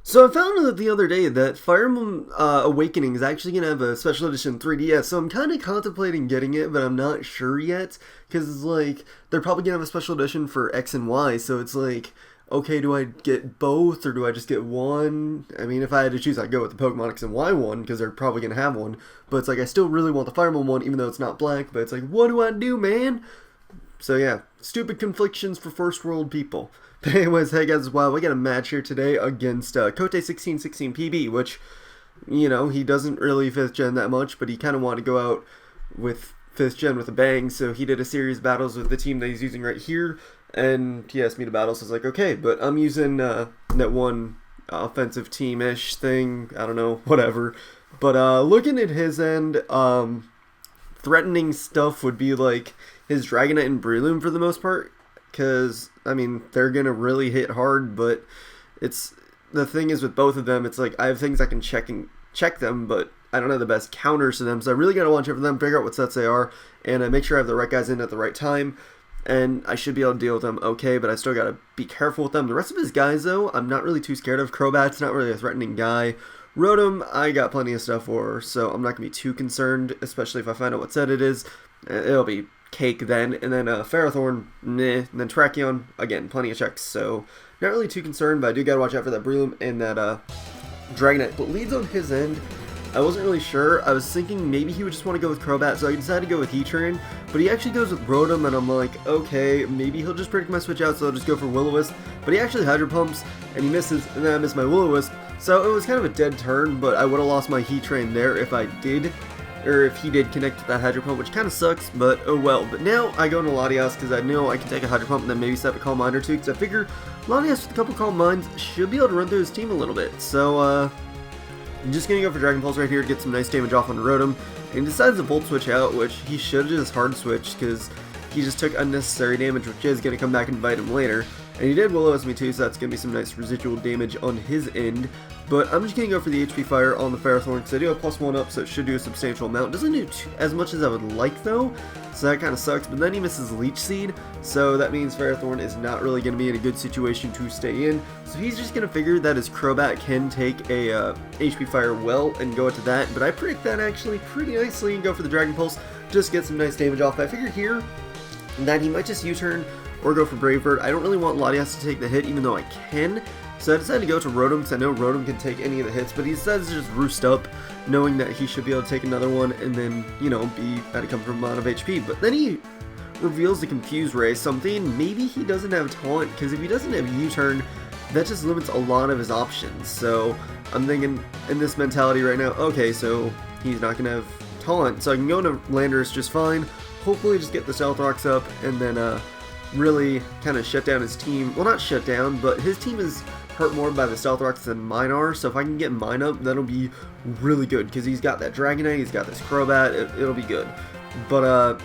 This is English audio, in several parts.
So I found out the other day that Fire Emblem Awakening is actually going to have a special edition 3DS, so I'm kind of contemplating getting it, but I'm not sure yet, because it's like, they're probably going to have a special edition for X and Y, so it's like, okay, do I get both, or do I just get one? I mean, if I had to choose, I'd go with the Pokemon X and Y one, because they're probably going to have one, but it's like, I still really want the Fire Emblem one, even though it's not black, but it's like, what do I do, man? So yeah, stupid conflictions for first world people. But anyways, hey guys, wow, we got a match here today against Cote1616pb, which, you know, he doesn't really 5th gen that much, but he kind of wanted to go out with 5th gen with a bang, so he did a series of battles with the team that he's using right here, and he asked me to battle, so I was like, okay, but I'm using that one offensive team-ish thing, I don't know, whatever. But looking at his end, threatening stuff would be like his Dragonite and Breloom for the most part, because, I mean, they're going to really hit hard, but it's, the thing is with both of them, it's like, I have things I can check them, but I don't have the best counters to them, so I really got to watch out for them, figure out what sets they are, and make sure I have the right guys in at the right time, and I should be able to deal with them okay, but I still got to be careful with them. The rest of his guys, though, I'm not really too scared of. Crobat's not really a threatening guy. Rotom, I got plenty of stuff for, so I'm not going to be too concerned, especially if I find out what set it is. It'll be cake then, and then Ferrothorn, meh, and then Tracheon, again, plenty of checks, so not really too concerned, but I do gotta watch out for that Breloom and that Dragonite. But leads on his end, I wasn't really sure. I was thinking maybe he would just want to go with Crobat, so I decided to go with Heatran, but he actually goes with Rotom, and I'm like, okay, maybe he'll just predict my switch out, so I'll just go for Will-O-Wisp, but he actually Hydro Pumps, and he misses, and then I miss my Will-O-Wisp, so it was kind of a dead turn, but I would have lost my Heatran there if I did, or if he did connect to that Hydro Pump, which kind of sucks, but oh well. But now I go into Latias because I know I can take a Hydro Pump and then maybe set up a Calm Mind or two, because I figure Latias with a couple Calm Minds should be able to run through his team a little bit. So I'm just going to go for Dragon Pulse right here to get some nice damage off on Rotom, and he decides to Volt Switch out, which he should have just Hard Switched because he just took unnecessary damage, which is going to come back and bite him later. And he did Will-O-Wisp me too, so that's going to be some nice residual damage on his end. But I'm just going to go for the HP Fire on the Ferrothorn, because I do have +1 up, so it should do a substantial amount. Doesn't do as much as I would like, though, so that kind of sucks. But then he misses Leech Seed, so that means Ferrothorn is not really going to be in a good situation to stay in. So he's just going to figure that his Crobat can take a HP Fire well and go into that. But I predict that actually pretty nicely and go for the Dragon Pulse, just get some nice damage off. But I figure here that he might just U-turn or go for Brave Bird. I don't really want Latias to take the hit, even though I can. So I decided to go to Rotom, because I know Rotom can take any of the hits, but he decides to just roost up, knowing that he should be able to take another one, and then, you know, be at a comfortable amount of HP. But then he reveals the Confuse Ray, something maybe he doesn't have Taunt, because if he doesn't have U-turn, that just limits a lot of his options. So I'm thinking, in this mentality right now, okay, so he's not going to have Taunt, so I can go into Landorus just fine, hopefully just get the Stealth Rocks up, and then really kind of shut down his team. Well, not shut down, but his team is hurt more by the Stealth Rocks than mine are, so if I can get mine up, that'll be really good, because he's got that Dragonite, he's got this Crobat, it'll be good. But,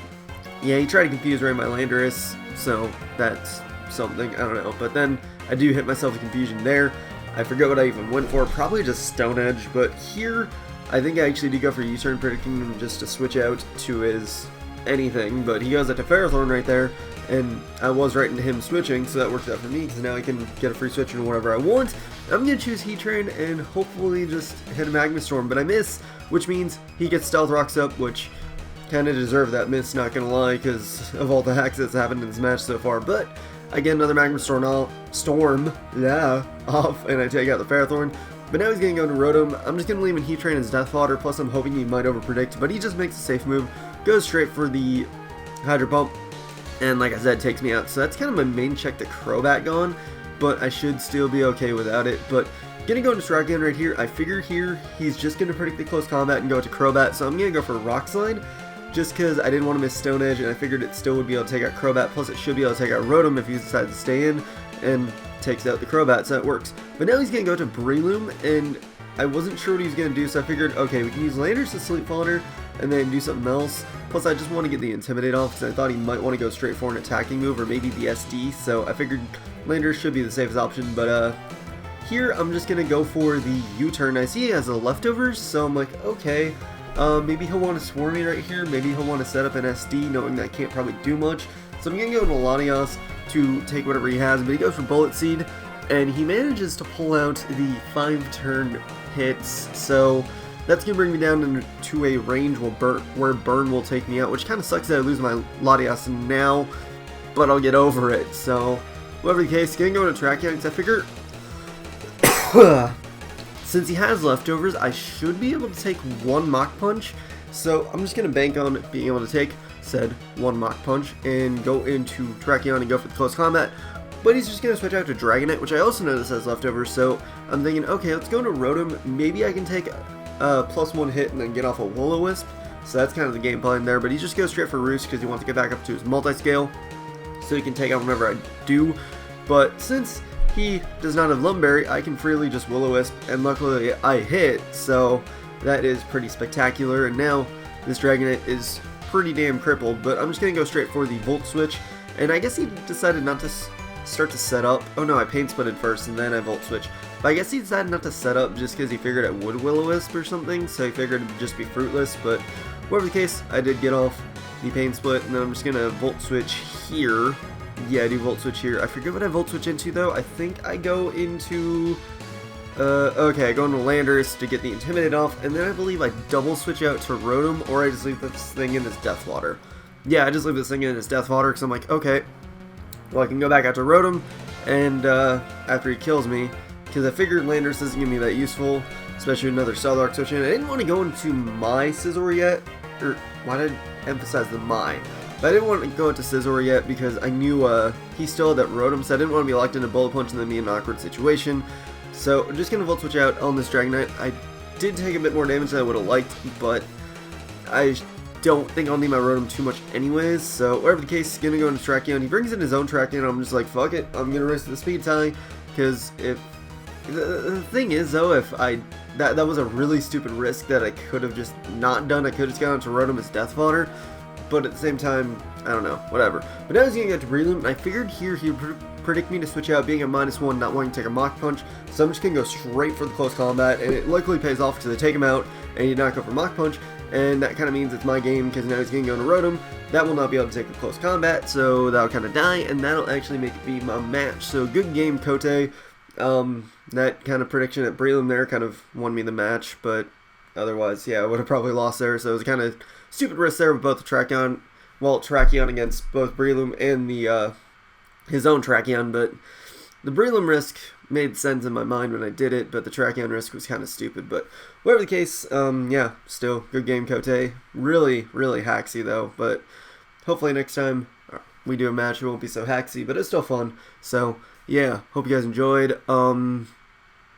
yeah, he tried to confuse Ray my Landorus, so that's something, I don't know. But then I do hit myself with confusion there. I forget what I even went for, probably just Stone Edge, but here, I think I actually do go for U-turn, predicting him just to switch out to his anything, but he goes at the Ferrothorn right there, and I was right into him switching, so that works out for me, because now I can get a free switch into whatever I want. I'm going to choose Heatran and hopefully just hit a Magma Storm, but I miss, which means he gets Stealth Rocks up, which kind of deserved that miss, not going to lie, because of all the hacks that's happened in this match so far. But I get another Magma Storm off, and I take out the Ferrothorn. But now he's going to go into Rotom. I'm just going to leave in Heatran as Death Fodder, plus I'm hoping he might overpredict, but he just makes a safe move, goes straight for the Hydro Pump, and like I said, takes me out. So that's kind of my main check to Crobat gone, but I should still be okay without it. But gonna go into Strike again right here. I figure here he's just gonna predict the close combat and go to Crobat, so I'm gonna go for Rock Slide, just because I didn't want to miss Stone Edge, and I figured it still would be able to take out Crobat, plus it should be able to take out Rotom if he decides to stay in, and takes out the Crobat, so that works. But now he's gonna go to Breloom, and I wasn't sure what he was gonna do, so I figured, okay, we can use Landers to Sleep Fodder, and then do something else. Plus, I just want to get the Intimidate off, because I thought he might want to go straight for an attacking move, or maybe the SD, so I figured Landers should be the safest option. But here, I'm just going to go for the U-turn. I see he has a Leftovers, so I'm like, okay, maybe he'll want to Swarm me right here, maybe he'll want to set up an SD, knowing that I can't probably do much. So I'm going to go to Latias to take whatever he has, but he goes for Bullet Seed, and he manages to pull out the 5-turn hits, so that's going to bring me down into a range where Burn will take me out, which kind of sucks that I lose my Latias now, but I'll get over it. So, whatever the case, going to go to Tracheon, because I figure since he has leftovers, I should be able to take one Mach Punch, so I'm just going to bank on being able to take said one Mach Punch and go into Tracheon and go for the close combat. But he's just going to switch out to Dragonite, which I also notice has leftovers, so I'm thinking, okay, let's go into Rotom. Maybe I can take a +1 hit and then get off a Will-O-Wisp. So that's kind of the game plan there, but he just goes straight for Roost because he wants to get back up to his multi-scale, so he can take out whenever I do. But since he does not have Lumberry, I can freely just Will-O-Wisp, and luckily I hit, so that is pretty spectacular. And now this Dragonite is pretty damn crippled, but I'm just going to go straight for the Volt Switch, and I guess he decided not to start to set up. Oh no, I Pain Splitted first and then I Volt Switch. But I guess he decided not to set up just because he figured I would Will-O-Wisp or something, so he figured it would just be fruitless. But whatever the case, I did get off the Pain Split, and then I'm just going to Volt Switch here. Yeah, I do Volt Switch here. I forget what I Volt Switch into though. I think I go into... okay, I go into Landorus to get the Intimidate off, and then I believe I double switch out to Rotom, or I just leave this thing in his Death Water. Yeah, I just leave this thing in his Death Water, because I'm like, okay, well, I can go back out to Rotom, and after he kills me, because I figured Landorus isn't going to be that useful, especially with another Cell Arc switch in. I didn't want to go into my Scizor yet, or why did I emphasize the my? But I didn't want to go into Scizor yet because I knew he still had that Rotom, so I didn't want to be locked into Bullet Punch and then be in an awkward situation. So I'm just going to Volt Switch out on this Dragonite. I did take a bit more damage than I would have liked, but I don't think I'll need my Rotom too much anyways, so whatever the case, going to go into Tracheon. He brings in his own Tracheon, I'm just like, fuck it, I'm going to risk the speed tie, because if... The thing is, though, if I... That was a really stupid risk that I could have just not done. I could have just gone into Rotom as Death Fodder, but at the same time, I don't know, whatever. But now he's going to get to Breloom, and I figured here he would predict me to switch out, being a -1, not wanting to take a Mach Punch, so I'm just going to go straight for the close combat, and it luckily pays off because I take him out, and he did not go for Mach Punch, and that kind of means it's my game, because now he's going to go into Rotom. That will not be able to take a close combat, so that'll kind of die, and that'll actually make it be my match. So good game, Cote. That kind of prediction at Breloom there kind of won me the match, but otherwise, yeah, I would have probably lost there, so it was a kind of stupid risk there with both the Tracheon, well, Tracheon against both Breloom and the, his own Tracheon, but the Breloom risk made sense in my mind when I did it, but the Tracheon risk was kind of stupid. But whatever the case, yeah, still good game, Cote. Really, really hacksy though, but hopefully next time we do a match it won't be so hacksy, but it's still fun. So yeah, hope you guys enjoyed.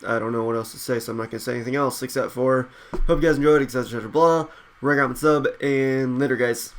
I don't know what else to say, so I'm not gonna say anything else except for hope you guys enjoyed, etc. blah. Reg out and sub, and later guys.